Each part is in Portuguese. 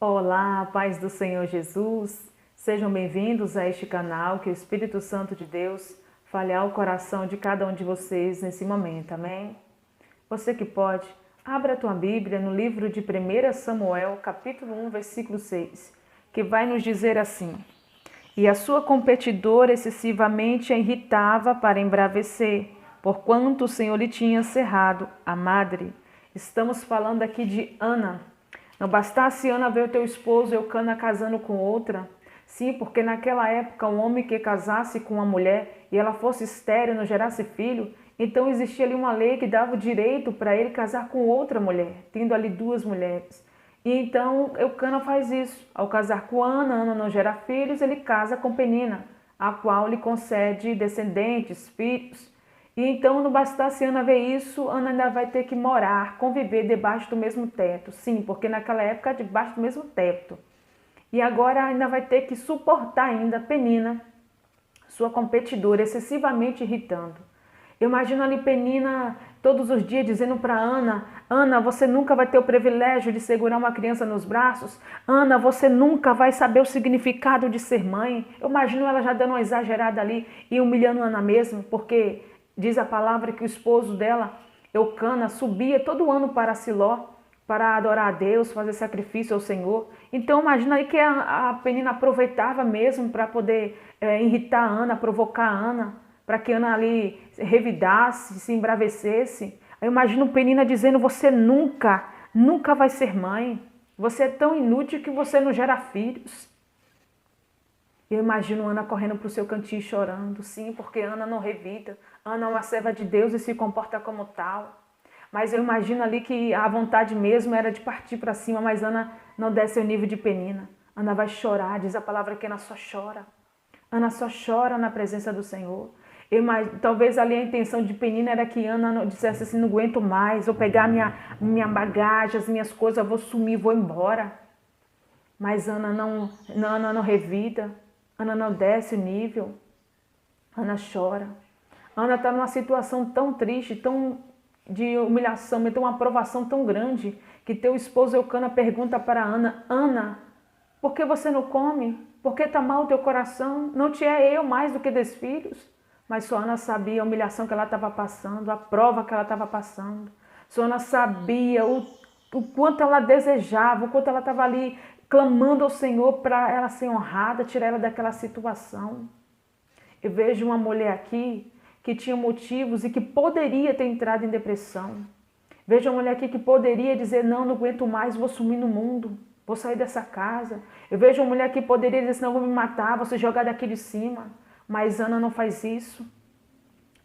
Olá, paz do Senhor Jesus. Sejam bem-vindos a este canal, que o Espírito Santo de Deus fale ao coração de cada um de vocês nesse momento, amém? Você que pode, abra a tua Bíblia no livro de 1 Samuel, capítulo 1, versículo 6, que vai nos dizer assim: E a sua competidora excessivamente a irritava para embravecer, porquanto o Senhor lhe tinha cerrado a madre. Estamos falando aqui de Ana. Não bastasse Ana ver o teu esposo Eucana casando com outra? Sim, porque naquela época um homem que casasse com uma mulher e ela fosse estéril, não gerasse filho, então existia ali uma lei que dava o direito para ele casar com outra mulher, tendo ali duas mulheres. E então Eucana faz isso. Ao casar com Ana, Ana não gera filhos, ele casa com Penina, a qual lhe concede descendentes, filhos. E então, não bastasse Ana ver isso, Ana ainda vai ter que morar, conviver debaixo do mesmo teto. Sim, porque naquela época debaixo do mesmo teto. E agora ainda vai ter que suportar ainda Penina, sua competidora, excessivamente irritando. Eu imagino ali Penina todos os dias dizendo para Ana: Ana, você nunca vai ter o privilégio de segurar uma criança nos braços. Ana, você nunca vai saber o significado de ser mãe. Eu imagino ela já dando uma exagerada ali e humilhando Ana mesmo, porque diz a palavra que o esposo dela, Eucana, subia todo ano para Siló para adorar a Deus, fazer sacrifício ao Senhor. Então imagina aí que a Penina aproveitava mesmo para poder irritar a Ana, provocar a Ana, para que Ana ali revidasse, se embravecesse. Eu imagino Penina dizendo: você nunca vai ser mãe. Você é tão inútil que você não gera filhos. Eu imagino Ana correndo para o seu cantinho chorando, sim, porque Ana não revida. Ana é uma serva de Deus e se comporta como tal. Mas eu imagino ali que a vontade mesmo era de partir para cima, mas Ana não desce ao nível de Penina. Ana vai chorar, diz a palavra que Ana só chora. Ana só chora na presença do Senhor. Talvez ali a intenção de Penina era que Ana dissesse assim: não aguento mais, vou pegar minha bagagem, as minhas coisas, vou sumir, vou embora. Mas Ana não revida, Ana não desce o nível, Ana chora. Ana está numa situação tão triste, tão de humilhação, tem uma provação tão grande, que teu esposo Eucana pergunta para Ana: Ana, por que você não come? Por que está mal o teu coração? Não te é eu mais do que 10 filhos? Mas só Ana sabia a humilhação que ela estava passando, a prova que ela estava passando. Só Ana sabia o quanto ela desejava, o quanto ela estava ali clamando ao Senhor para ela ser honrada, tirar ela daquela situação. Eu vejo uma mulher aqui que tinha motivos e que poderia ter entrado em depressão. Vejo uma mulher aqui que poderia dizer: não aguento mais, vou sumir no mundo, vou sair dessa casa. Eu vejo uma mulher que poderia dizer: não, vou me matar, vou se jogar daqui de cima. Mas Ana não faz isso.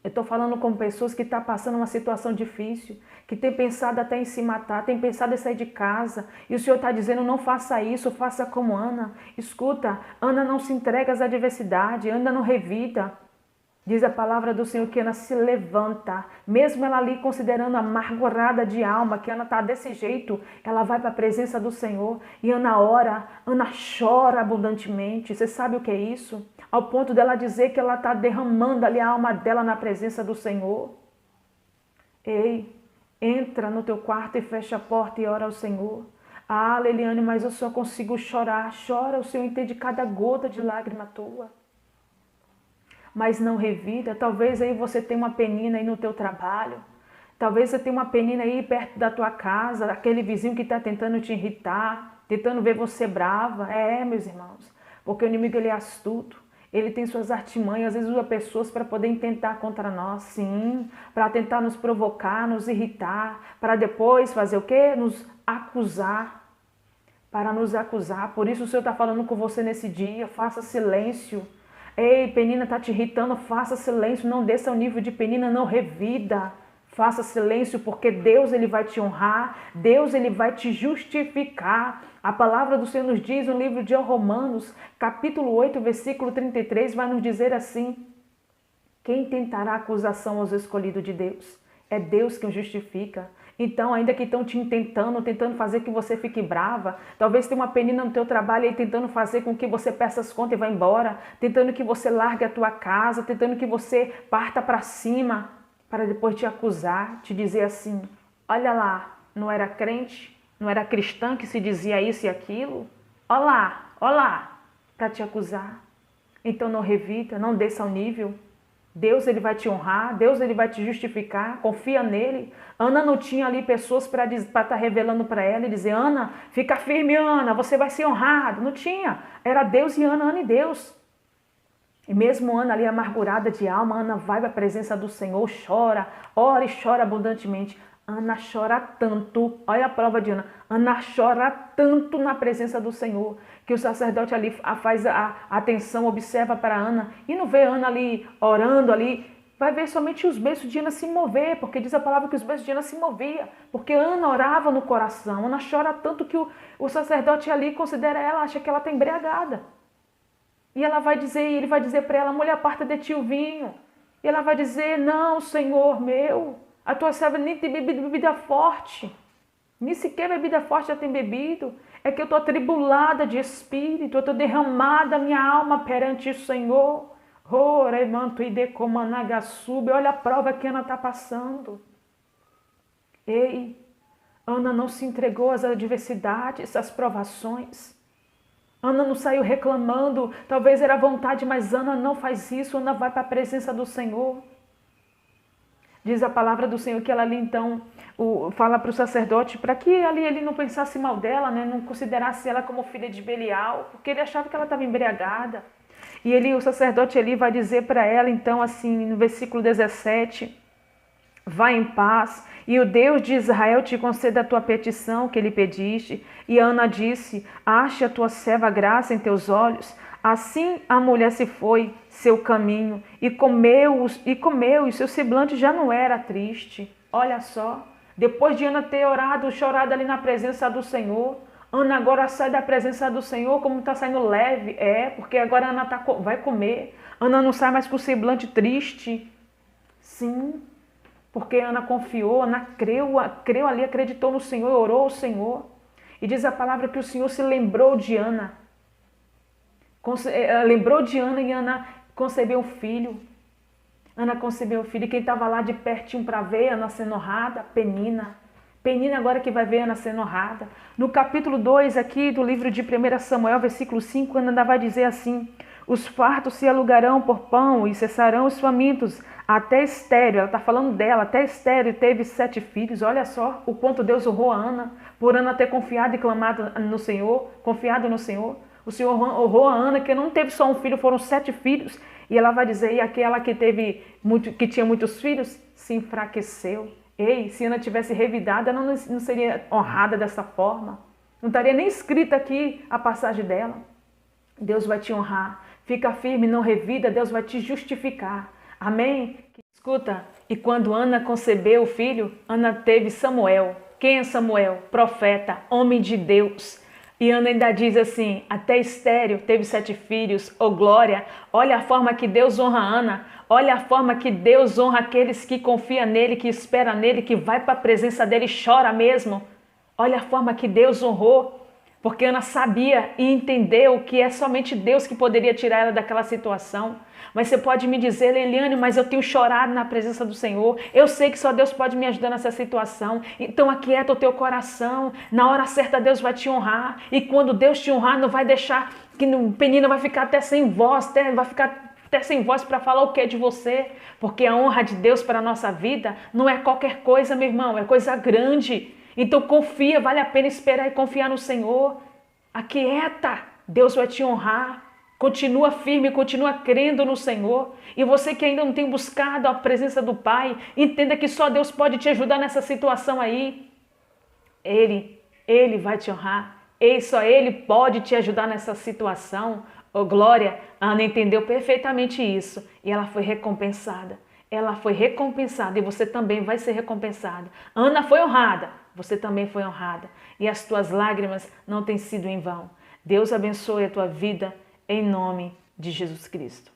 Eu estou falando com pessoas que estão passando uma situação difícil, que tem pensado até em se matar, tem pensado em sair de casa. E o Senhor está dizendo: não faça isso, faça como Ana. Escuta, Ana não se entrega às adversidades, Ana não revida. Diz a palavra do Senhor que Ana se levanta, mesmo ela ali considerando amargurada de alma, que Ana está desse jeito, ela vai para a presença do Senhor e Ana ora, Ana chora abundantemente. Você sabe o que é isso? Ao ponto dela dizer que ela está derramando ali a alma dela na presença do Senhor. Ei, entra no teu quarto e fecha a porta e ora ao Senhor. Ah, Leliane, mas eu só consigo chorar. Chora, o Senhor entende cada gota de lágrima tua. Mas não revida. Talvez aí você tenha uma Penina aí no teu trabalho. Talvez você tenha uma Penina aí perto da tua casa, aquele vizinho que está tentando te irritar, tentando ver você brava. Meus irmãos, porque o inimigo ele é astuto. Ele tem suas artimanhas, às vezes usa pessoas para poder intentar contra nós, sim, para tentar nos provocar, nos irritar, para depois fazer o quê? Nos acusar, para nos acusar. Por isso o Senhor está falando com você nesse dia: faça silêncio. Ei, Penina está te irritando, faça silêncio, não desça ao nível de Penina, não revida. Faça silêncio, porque Deus ele vai te honrar, Deus ele vai te justificar. A palavra do Senhor nos diz no livro de Romanos, capítulo 8, versículo 33, vai nos dizer assim: quem tentará acusação aos escolhidos de Deus? É Deus quem justifica. Então, ainda que estão te tentando fazer que você fique brava, talvez tenha uma Penina no teu trabalho aí tentando fazer com que você peça as contas e vá embora, tentando que você largue a tua casa, tentando que você parta para cima, para depois te acusar, te dizer assim: olha lá, não era crente? Não era cristã que se dizia isso e aquilo? Olá, para te acusar. Então não revida, não desça ao nível. Deus, ele vai te honrar, Deus, ele vai te justificar, confia nele. Ana não tinha ali pessoas para estar revelando para ela e dizer, Ana, fica firme, Ana, você vai ser honrado. Não tinha, era Deus e Ana e Deus. E mesmo Ana ali amargurada de alma, Ana vai para a presença do Senhor, chora, ora e chora abundantemente. Ana chora tanto, olha a prova de Ana, Ana chora tanto na presença do Senhor, que o sacerdote ali faz a atenção, observa para Ana, e não vê Ana ali orando ali, vai ver somente os beiços de Ana se mover, porque diz a palavra que os beiços de Ana se moviam, porque Ana orava no coração, Ana chora tanto que o sacerdote ali considera ela, acha que ela está embriagada. E ela vai dizer, ele vai dizer para ela, mulher, aparta de ti o vinho. E ela vai dizer, não, Senhor meu, a tua serva nem tem bebido bebida forte. Nem sequer bebida forte já tem bebido. É que eu estou atribulada de espírito, eu estou derramada a minha alma perante o Senhor. Olha a prova que Ana está passando. Ei, Ana não se entregou às adversidades, às provações. Ana não saiu reclamando, talvez era vontade, mas Ana não faz isso, Ana vai para a presença do Senhor. Diz a palavra do Senhor que ela ali então fala para o sacerdote para que ali ele não pensasse mal dela, né? Não considerasse ela como filha de Belial, porque ele achava que ela estava embriagada. E o sacerdote ali vai dizer para ela então assim, no versículo 17, vá em paz, e o Deus de Israel te conceda a tua petição que lhe pediste. E Ana disse, ache a tua serva graça em teus olhos. Assim a mulher se foi, seu caminho, e comeu, e seu semblante já não era triste. Olha só, depois de Ana ter orado, chorado ali na presença do Senhor, Ana agora sai da presença do Senhor como está saindo leve. Porque agora Ana vai comer. Ana não sai mais com o semblante triste. Sim, porque Ana confiou, Ana creu ali, acreditou no Senhor, orou ao Senhor. E diz a palavra que o Senhor se lembrou de Ana. Lembrou de Ana e Ana concebeu um filho. Ana concebeu um filho. E quem estava lá de pertinho para ver Ana sendo honrada? Penina. Penina agora que vai ver Ana sendo honrada. No capítulo 2 aqui do livro de 1 Samuel, versículo 5, Ana ainda vai dizer assim, os fartos se alugarão por pão e cessarão os famintos. Até Estéreo, ela está falando dela, até Estéreo teve 7 filhos. Olha só o quanto Deus honrou a Ana, por Ana ter confiado e clamado no Senhor, confiado no Senhor. O Senhor honrou a Ana, que não teve só um filho, foram 7 filhos. E ela vai dizer, e aquela que tinha muitos filhos, se enfraqueceu. Ei, se Ana tivesse revidado, ela não seria honrada dessa forma. Não estaria nem escrita aqui a passagem dela. Deus vai te honrar. Fica firme, não revida, Deus vai te justificar. Amém? Escuta, e quando Ana concebeu o filho, Ana teve Samuel. Quem é Samuel? Profeta, homem de Deus. E Ana ainda diz assim, até Estéreo teve 7 filhos, glória. Olha a forma que Deus honra Ana, olha a forma que Deus honra aqueles que confiam nele, que esperam nele, que vai para a presença dele e chora mesmo. Olha a forma que Deus honrou, porque Ana sabia e entendeu que é somente Deus que poderia tirar ela daquela situação. Mas você pode me dizer, Eliane, mas eu tenho chorado na presença do Senhor. Eu sei que só Deus pode me ajudar nessa situação. Então aquieta o teu coração. Na hora certa Deus vai te honrar. E quando Deus te honrar, não vai deixar que Penina vai ficar até sem voz, vai ficar até sem voz para falar o que é de você. Porque a honra de Deus para a nossa vida não é qualquer coisa, meu irmão, é coisa grande. Então confia, vale a pena esperar e confiar no Senhor. Aquieta, Deus vai te honrar. Continua firme, continua crendo no Senhor. E você que ainda não tem buscado a presença do Pai, entenda que só Deus pode te ajudar nessa situação aí. Ele vai te honrar. Só Ele pode te ajudar nessa situação. Glória, Ana entendeu perfeitamente isso. E ela foi recompensada. Ela foi recompensada e você também vai ser recompensado. Ana foi honrada, você também foi honrada. E as tuas lágrimas não têm sido em vão. Deus abençoe a tua vida. Em nome de Jesus Cristo.